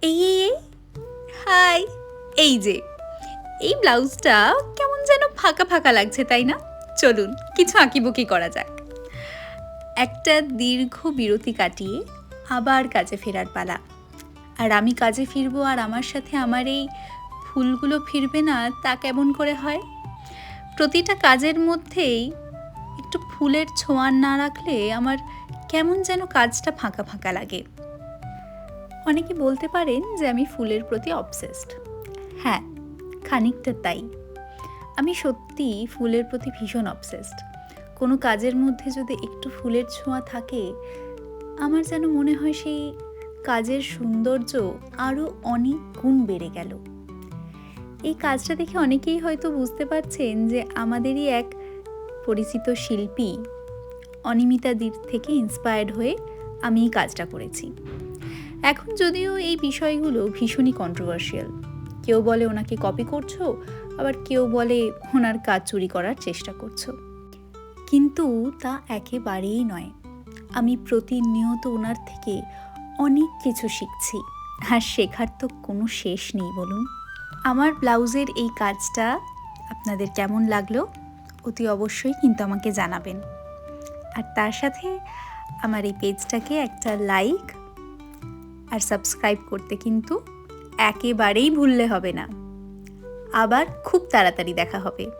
এই হাই, এই যে এই ব্লাউজটা কেমন যেন ফাঁকা ফাঁকা লাগছে, তাই না? চলুন কিছু আঁকিবুকি করা যাক। একটা দীর্ঘ বিরতি কাটিয়ে আবার কাজে ফেরার পালা। আর আমি কাজে ফিরবো আর আমার সাথে আমার এই ফুলগুলো ফিরবে না, তা কেমন করে হয়? প্রতিটা কাজের মধ্যেই একটু ফুলের ছোঁয়া না রাখলে আমার কেমন যেন কাজটা ফাঁকা ফাঁকা লাগে। অনেকে বলতে পারেন যে আমি ফুলের প্রতি অবসেসড। হ্যাঁ, খানিকটা তাই। আমি সত্যি ফুলের প্রতি ভীষণ অবসেসড। কোনো কাজের মধ্যে যদি একটু ফুলের ছোঁয়া থাকে, আমার যেন মনে হয় সেই কাজের সৌন্দর্য আরও অনেক গুণ বেড়ে গেল। এই কাজটা দেখে অনেকেই হয়তো বুঝতে পারছেন যে আমাদেরই এক পরিচিত শিল্পী অনিমিতাদির থেকে ইন্সপায়ার্ড হয়ে আমি এই কাজটা করেছি। এখন যদিও এই বিষয়গুলো ভীষণই কন্ট্রোভার্সিয়াল। কেউ বলে ওনাকে কপি করছো, আবার কেউ বলে ওনার কাজ চুরি করার চেষ্টা করছো। কিন্তু তা একেবারেই নয়। আমি প্রতিনিয়ত ওনার থেকে অনেক কিছু শিখছি, আর শেখার তো কোনো শেষ নেই বলুন। আমার ব্লাউজের এই কাজটা আপনাদের কেমন লাগলো অতি অবশ্যই কিন্তু আমাকে জানাবেন। আর তার সাথে আমার এই পেজটাকে একটা লাইক আর সাবস্ক্রাইব করতে কিন্তু একেবারেই ভুললে হবে না। আবার খুব তাড়াতাড়ি দেখা হবে।